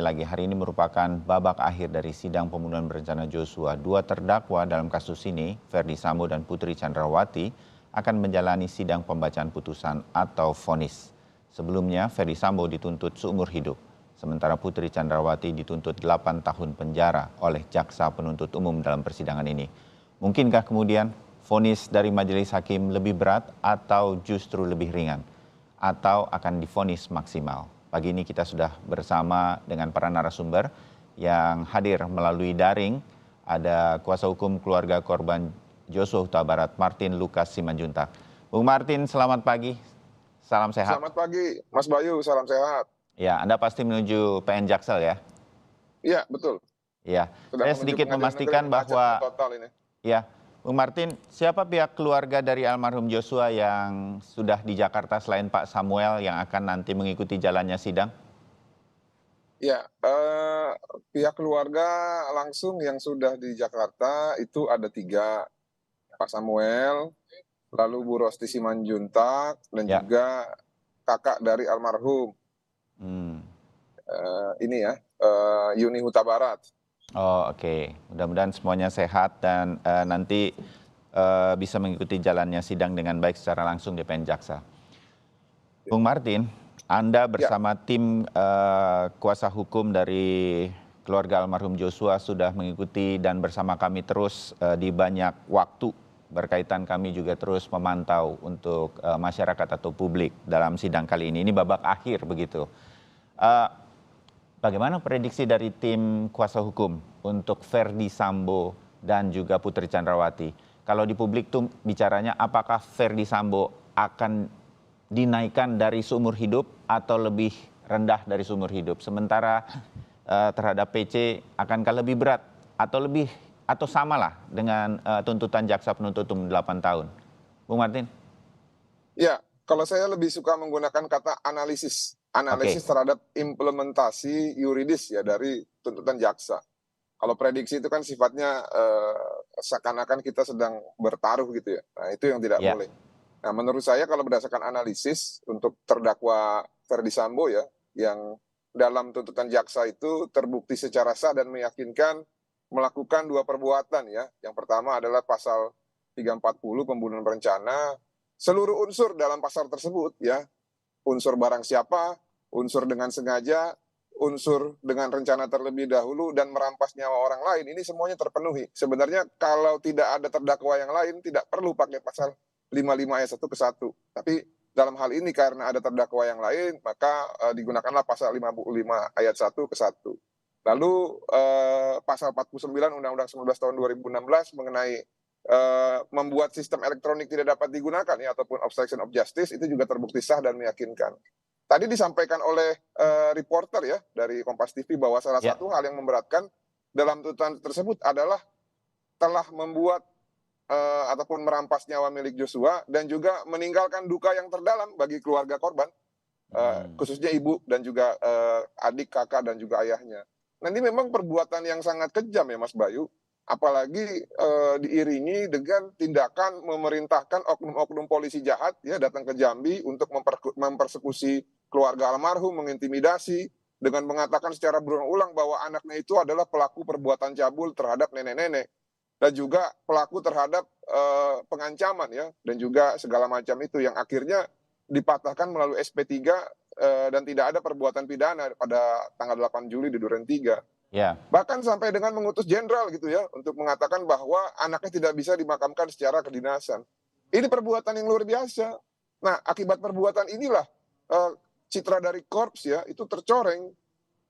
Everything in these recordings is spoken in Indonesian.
lagi, hari ini merupakan babak akhir dari sidang pembunuhan berencana Joshua. Dua terdakwa dalam kasus ini, Ferdy Sambo dan Putri Chandrawati, akan menjalani sidang pembacaan putusan atau vonis. Sebelumnya, Ferdy Sambo dituntut seumur hidup, sementara Putri Chandrawati dituntut 8 tahun penjara oleh jaksa penuntut umum dalam persidangan ini. Mungkinkah kemudian vonis dari majelis hakim lebih berat atau justru lebih ringan? Atau akan divonis maksimal? Pagi ini kita sudah bersama dengan para narasumber yang hadir melalui daring. Ada kuasa hukum keluarga korban Joshua Huta Barat, Martin Lukas Simanjuntak. Bung Martin, selamat pagi. Salam sehat. Selamat pagi, Mas Bayu. Salam sehat. Ya, Anda pasti menuju PN Jaksel ya? Iya, betul. Ya, Sedang saya sedikit memastikan negeri, bahwa total ini. Ya, Bung Martin, siapa pihak keluarga dari almarhum Joshua yang sudah di Jakarta selain Pak Samuel yang akan nanti mengikuti jalannya sidang? Ya, pihak keluarga langsung yang sudah di Jakarta itu ada 3, Pak Samuel, lalu Bu Rosti Simanjuntak, dan Ya. juga kakak dari almarhum Yuni Huta Barat. Oh, oke. Mudah-mudahan semuanya sehat dan nanti bisa mengikuti jalannya sidang dengan baik secara langsung di PN Jaksa. Bung Martin, Anda bersama tim kuasa hukum dari keluarga almarhum Joshua sudah mengikuti dan bersama kami terus di banyak waktu berkaitan, kami juga terus memantau untuk masyarakat atau publik dalam sidang kali ini. Ini babak akhir begitu. Bagaimana prediksi dari tim kuasa hukum untuk Ferdy Sambo dan juga Putri Chandrawati? Kalau di publik tuh bicaranya apakah Ferdy Sambo akan dinaikkan dari seumur hidup atau lebih rendah dari seumur hidup? Sementara terhadap PC akankah lebih berat atau samalah dengan tuntutan jaksa penuntut umum 8 tahun? Bung Martin? Ya, kalau saya lebih suka menggunakan kata analisis terhadap implementasi yuridis ya dari tuntutan jaksa. Kalau prediksi itu kan sifatnya seakan-akan kita sedang bertaruh gitu ya. Nah, itu yang tidak boleh. Nah, menurut saya kalau berdasarkan analisis untuk terdakwa Ferdy Sambo ya, yang dalam tuntutan jaksa itu terbukti secara sah dan meyakinkan melakukan 2 perbuatan ya. Yang pertama adalah pasal 340 pembunuhan berencana. Seluruh unsur dalam pasal tersebut ya, unsur barang siapa, unsur dengan sengaja, unsur dengan rencana terlebih dahulu, dan merampas nyawa orang lain, ini semuanya terpenuhi. Sebenarnya kalau tidak ada terdakwa yang lain, tidak perlu pakai pasal 55 ayat 1 ke 1. Tapi dalam hal ini karena ada terdakwa yang lain, maka digunakanlah pasal 55 ayat 1 ke 1. Lalu pasal 49 Undang-Undang 19 tahun 2016 mengenai membuat sistem elektronik tidak dapat digunakan ya, ataupun obstruction of justice, itu juga terbukti sah dan meyakinkan. Tadi disampaikan oleh reporter ya dari Kompas TV bahwa salah satu hal yang memberatkan dalam tuntutan tersebut adalah telah membuat ataupun merampas nyawa milik Joshua dan juga meninggalkan duka yang terdalam bagi keluarga korban, khususnya ibu dan juga adik, kakak, dan juga ayahnya. Nah, ini memang perbuatan yang sangat kejam ya Mas Bayu, apalagi diiringi dengan tindakan memerintahkan oknum-oknum polisi jahat ya datang ke Jambi untuk mempersekusi keluarga almarhum, mengintimidasi dengan mengatakan secara berulang-ulang bahwa anaknya itu adalah pelaku perbuatan cabul terhadap nenek-nenek, dan juga pelaku terhadap pengancaman ya, dan juga segala macam itu yang akhirnya dipatahkan melalui SP3 dan tidak ada perbuatan pidana pada tanggal 8 Juli di Duren 3. Bahkan sampai dengan mengutus jenderal gitu ya untuk mengatakan bahwa anaknya tidak bisa dimakamkan secara kedinasan. Ini perbuatan yang luar biasa. Nah, akibat perbuatan inilah citra dari korps ya itu tercoreng,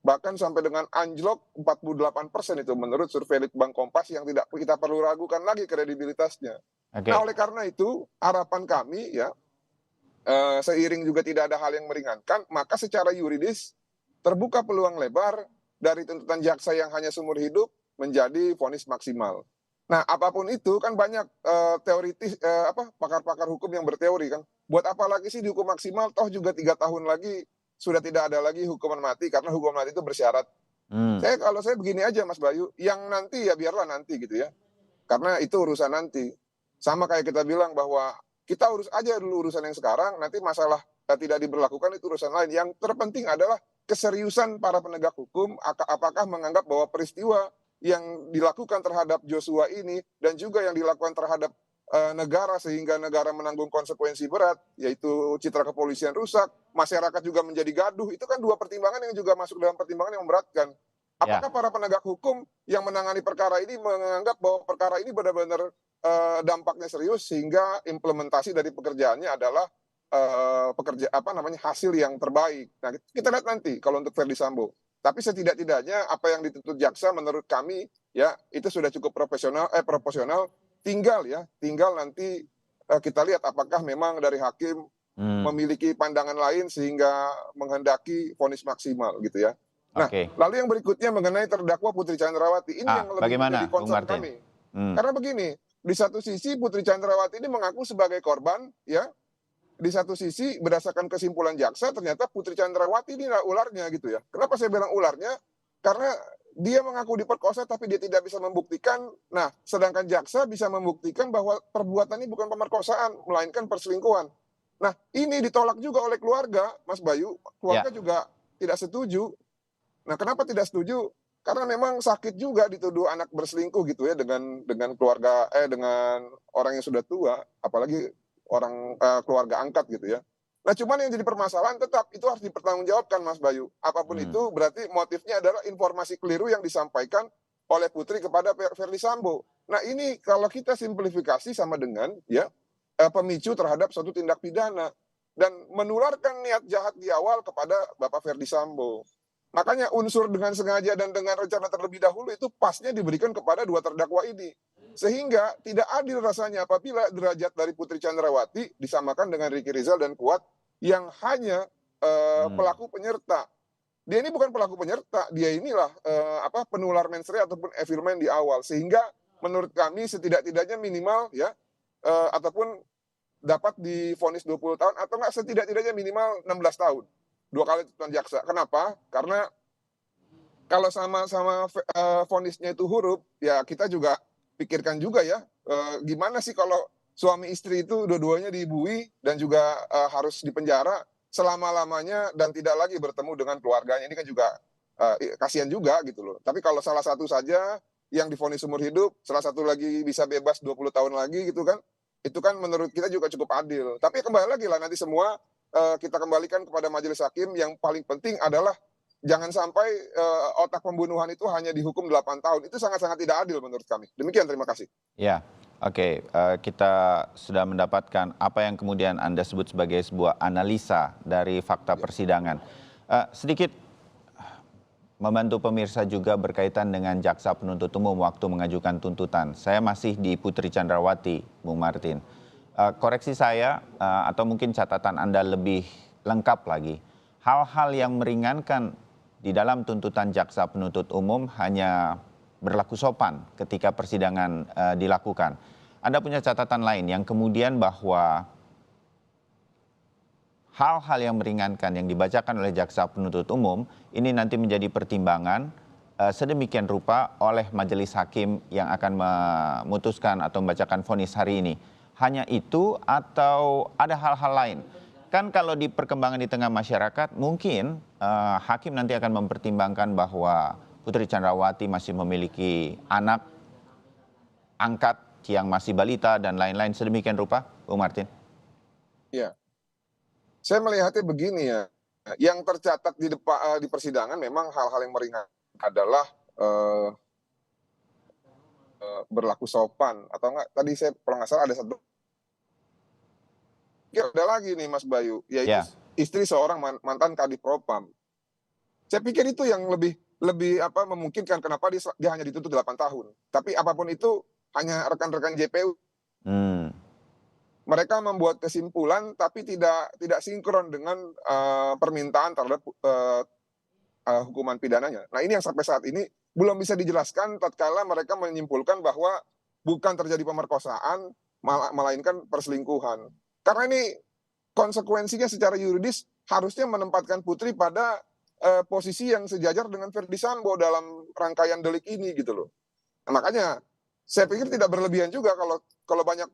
bahkan sampai dengan anjlok 48% itu menurut survei Litbang Kompas yang tidak kita perlu ragukan lagi kredibilitasnya. Nah, oleh karena itu harapan kami ya, seiring juga tidak ada hal yang meringankan, maka secara yuridis terbuka peluang lebar dari tuntutan jaksa yang hanya seumur hidup menjadi vonis maksimal. Nah, apapun itu kan banyak teoritis pakar-pakar hukum yang berteori kan, buat apa lagi sih dihukum maksimal, toh juga 3 tahun lagi sudah tidak ada lagi hukuman mati karena hukuman mati itu bersyarat. Kalau saya begini aja Mas Bayu, yang nanti ya biarlah nanti gitu ya, karena itu urusan nanti. Sama kayak kita bilang bahwa kita urus aja dulu urusan yang sekarang, nanti masalah tidak diberlakukan itu urusan lain. Yang terpenting adalah keseriusan para penegak hukum, apakah menganggap bahwa peristiwa yang dilakukan terhadap Joshua ini dan juga yang dilakukan terhadap negara sehingga negara menanggung konsekuensi berat, yaitu citra kepolisian rusak, masyarakat juga menjadi gaduh, itu kan dua pertimbangan yang juga masuk dalam pertimbangan yang memberatkan. Ya, Apakah para penegak hukum yang menangani perkara ini menganggap bahwa perkara ini benar-benar dampaknya serius sehingga implementasi dari pekerjaannya adalah hasil yang terbaik. Nah, kita lihat nanti kalau untuk Verdi Sambo. Tapi setidak-tidaknya apa yang dituntut jaksa menurut kami ya itu sudah cukup proporsional. Tinggal nanti kita lihat apakah memang dari hakim memiliki pandangan lain sehingga menghendaki vonis maksimal gitu ya. Nah, oke. lalu yang berikutnya mengenai terdakwa Putri Chandrawati ini yang lebih Bagaimana, menjadi Bung concern Martin? kami. Karena begini, di satu sisi Putri Chandrawati ini mengaku sebagai korban, ya. Di satu sisi berdasarkan kesimpulan jaksa ternyata Putri Chandrawati ini ularnya gitu ya. Kenapa saya bilang ularnya? Karena dia mengaku diperkosa tapi dia tidak bisa membuktikan. Nah, sedangkan jaksa bisa membuktikan bahwa perbuatan ini bukan pemerkosaan, melainkan perselingkuhan. Nah, ini ditolak juga oleh keluarga, Mas Bayu. Keluarga Ya. juga tidak setuju. Nah, kenapa tidak setuju? Karena memang sakit juga dituduh anak berselingkuh gitu ya dengan keluarga dengan orang yang sudah tua, apalagi orang keluarga angkat gitu ya. Nah, cuman yang jadi permasalahan tetap itu harus dipertanggungjawabkan Mas Bayu. Apapun itu berarti motifnya adalah informasi keliru yang disampaikan oleh Putri kepada Verdi Sambo. Nah, ini kalau kita simplifikasi sama dengan ya pemicu terhadap suatu tindak pidana dan menularkan niat jahat di awal kepada Bapak Verdi Sambo. Makanya unsur dengan sengaja dan dengan rencana terlebih dahulu itu pasnya diberikan kepada dua terdakwa ini. Sehingga tidak adil rasanya apabila derajat dari Putri Chandrawati disamakan dengan Ricky Rizal dan Kuat yang hanya pelaku penyerta. Dia ini bukan pelaku penyerta, dia inilah penular mensrea ataupun evilman di awal. Sehingga menurut kami setidak-tidaknya minimal ya ataupun dapat divonis 20 tahun atau enggak setidak-tidaknya minimal 16 tahun. 2 kali tuntutan jaksa. Kenapa? Karena kalau sama-sama vonisnya itu huruf, ya kita juga pikirkan juga ya, gimana sih kalau suami istri itu dua-duanya dibuih dan juga harus dipenjara selama-lamanya dan tidak lagi bertemu dengan keluarganya. Ini kan juga kasihan juga gitu loh. Tapi kalau salah satu saja yang divonis seumur hidup, salah satu lagi bisa bebas 20 tahun lagi gitu kan, itu kan menurut kita juga cukup adil. Tapi kembali lagi lah nanti semua kita kembalikan kepada majelis hakim. Yang paling penting adalah jangan sampai otak pembunuhan itu hanya dihukum 8 tahun. Itu sangat-sangat tidak adil menurut kami. Demikian, terima kasih. Ya, oke. Kita sudah mendapatkan apa yang kemudian Anda sebut sebagai sebuah analisa dari fakta persidangan. Sedikit membantu pemirsa juga berkaitan dengan jaksa penuntut umum waktu mengajukan tuntutan. Saya masih di Putri Chandrawati, Bung Martin. Koreksi saya atau mungkin catatan Anda lebih lengkap lagi. Hal-hal yang meringankan di dalam tuntutan jaksa penuntut umum hanya berlaku sopan ketika persidangan dilakukan. Anda punya catatan lain yang kemudian bahwa hal-hal yang meringankan yang dibacakan oleh jaksa penuntut umum ini nanti menjadi pertimbangan sedemikian rupa oleh majelis hakim yang akan memutuskan atau membacakan vonis hari ini. Hanya itu atau ada hal-hal lain? Kan kalau di perkembangan di tengah masyarakat mungkin hakim nanti akan mempertimbangkan bahwa Putri Chandrawati masih memiliki anak angkat yang masih balita dan lain-lain sedemikian rupa, Bung Martin. Iya. Saya melihatnya begini ya. Yang tercatat di persidangan memang hal-hal yang meringankan adalah berlaku sopan atau enggak tadi saya kalau nggak salah ada satu ada lagi nih Mas Bayu yaitu istri seorang mantan Kadif Propam. Saya pikir itu yang lebih memungkinkan kenapa dia hanya dituntut 8 tahun. Tapi apapun itu hanya rekan-rekan JPU. Mereka membuat kesimpulan tapi tidak sinkron dengan permintaan terhadap hukuman pidananya. Nah, ini yang sampai saat ini belum bisa dijelaskan tatkala mereka menyimpulkan bahwa bukan terjadi pemerkosaan, melainkan perselingkuhan. Karena ini konsekuensinya secara yuridis harusnya menempatkan Putri pada posisi yang sejajar dengan Verdi Sambo dalam rangkaian delik ini gitu loh. Nah, makanya saya pikir tidak berlebihan juga kalau banyak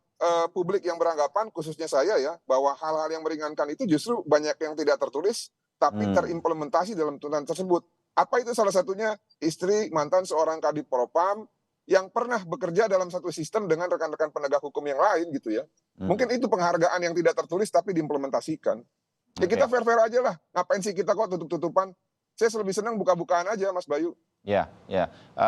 publik yang beranggapan, khususnya saya ya, bahwa hal-hal yang meringankan itu justru banyak yang tidak tertulis tapi terimplementasi dalam tuntutan tersebut. Apa itu? Salah satunya istri mantan seorang Kadif Propam yang pernah bekerja dalam satu sistem dengan rekan-rekan penegak hukum yang lain gitu ya. Mungkin itu penghargaan yang tidak tertulis tapi diimplementasikan. Ya kita fair-fair aja lah. Ngapain sih kita kok tutup-tutupan? Saya lebih senang buka-bukaan aja, Mas Bayu. Ya, ya.